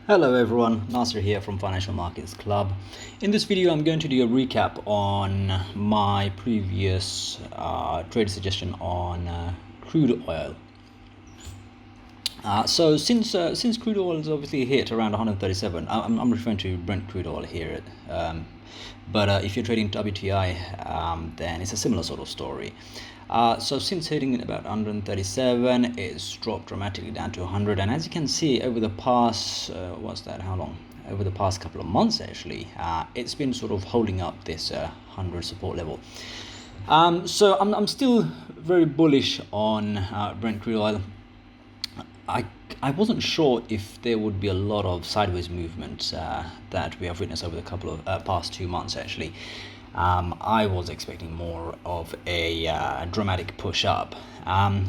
Hello everyone, Nasser here from Financial Markets Club. In this video I'm going to do a recap on my previous trade suggestion on crude oil. So since crude oil is obviously hit around 137, I'm referring to Brent Crude Oil here, but if you're trading WTI, then it's a similar sort of story. So since hitting at about 137, it's dropped dramatically down to 100, and as you can see over the past, over the past couple of months actually, it's been sort of holding up this 100 support level. So I'm still very bullish on Brent Crude Oil. I wasn't sure if there would be a lot of sideways movement that we have witnessed over the couple of past 2 months actually. I was expecting more of a dramatic push up,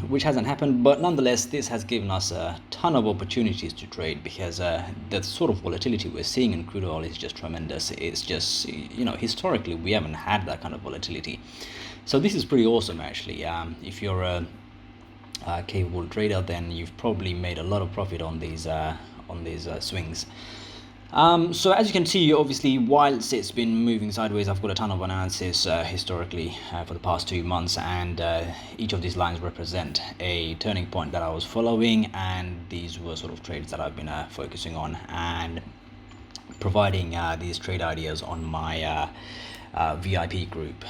which hasn't happened, but nonetheless this has given us a ton of opportunities to trade because the sort of volatility we're seeing in crude oil is just tremendous. It's just, historically we haven't had that kind of volatility. So this is pretty awesome actually. If you're a capable trader, then you've probably made a lot of profit on these swings. So as you can see, obviously, whilst it's been moving sideways, I've got a ton of analysis historically for the past 2 months, and each of these lines represent a turning point that I was following, and these were sort of trades that I've been focusing on and providing these trade ideas on my VIP group.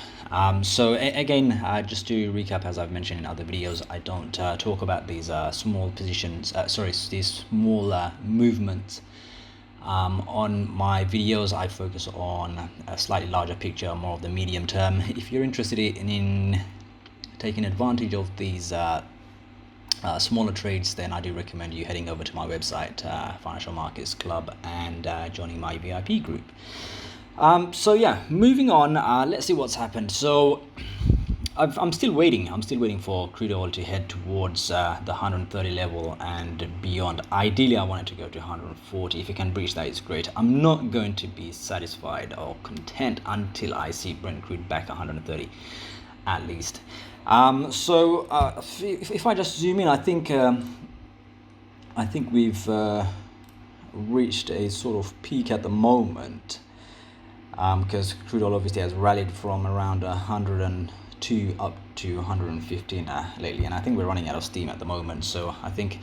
So again, just to recap, as I've mentioned in other videos, I don't talk about these small positions, these small movements on my videos. I focus on a slightly larger picture, more of the medium term. If you're interested in taking advantage of these smaller trades, then I do recommend you heading over to my website, Financial Markets Club, and joining my VIP group. So yeah, moving on, let's see what's happened. So I'm still waiting for crude oil to head towards the 130 level and beyond. Ideally I want it to go to 140. If it can breach that, it's great. I'm not going to be satisfied or content until I see Brent crude back 130 at least. So if I just zoom in, I think we've reached a sort of peak at the moment, because crude oil obviously has rallied from around 102 up to 115 lately, and I think we're running out of steam at the moment. So I think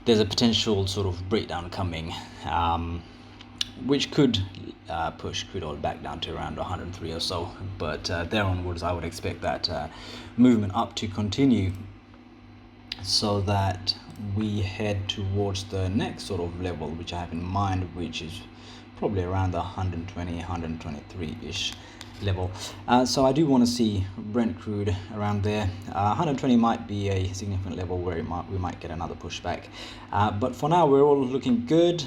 there's a potential sort of breakdown coming, which could push crude oil back down to around 103 or so, but there onwards I would expect that movement up to continue, so that we head towards the next sort of level which I have in mind, which is probably around the 123-ish level. So I do want to see Brent crude around there. 120 might be a significant level where we might get another pushback, but for now we're all looking good.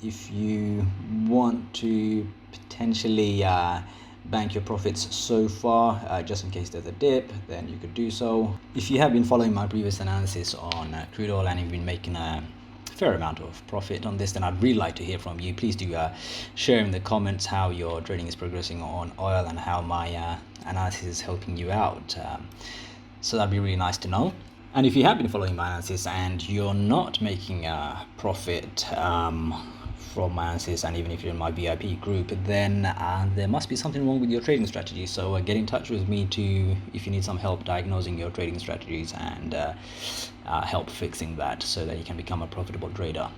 If you want to potentially bank your profits so far, just in case there's a dip, then you could do so. If you have been following my previous analysis on crude oil and you've been making a fair amount of profit on this, then I'd really like to hear from you. Please do share in the comments how your trading is progressing on oil and how my analysis is helping you out. So that'd be really nice to know. And if you have been following my analysis and you're not making a profit from my analysis, and even if you're in my VIP group, then there must be something wrong with your trading strategy. So get in touch with me if you need some help diagnosing your trading strategies and help fixing that, so that you can become a profitable trader.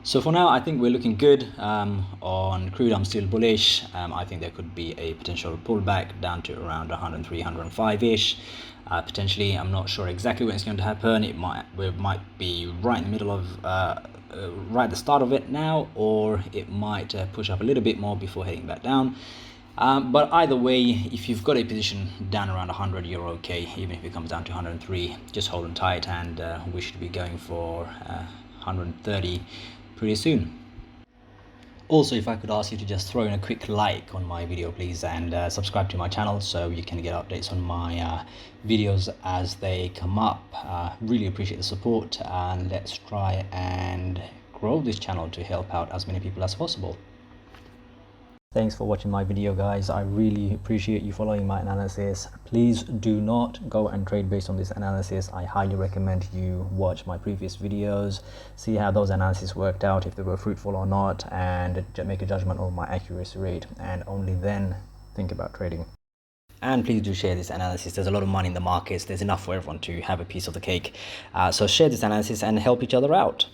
So for now, I think we're looking good. On crude, I'm still bullish. I think there could be a potential pullback down to around 103, 105-ish. Potentially, I'm not sure exactly when it's going to happen. We might be right in the middle of, right at the start of it now, or it might push up a little bit more before heading back down. But either way, if you've got a position down around 100, you're okay. Even if it comes down to 103, just hold on tight, and we should be going for 130 pretty soon. Also, if I could ask you to just throw in a quick like on my video, please, and subscribe to my channel so you can get updates on my videos as they come up. Really appreciate the support, and let's try and grow this channel to help out as many people as possible. Thanks for watching my video, guys. I really appreciate you following my analysis. Please do not go and trade based on this analysis. I highly recommend you watch my previous videos, see how those analyses worked out, if they were fruitful or not, and make a judgment on my accuracy rate, and only then think about trading. And please do share this analysis. There's a lot of money in the markets. There's enough for everyone to have a piece of the cake. So share this analysis and help each other out.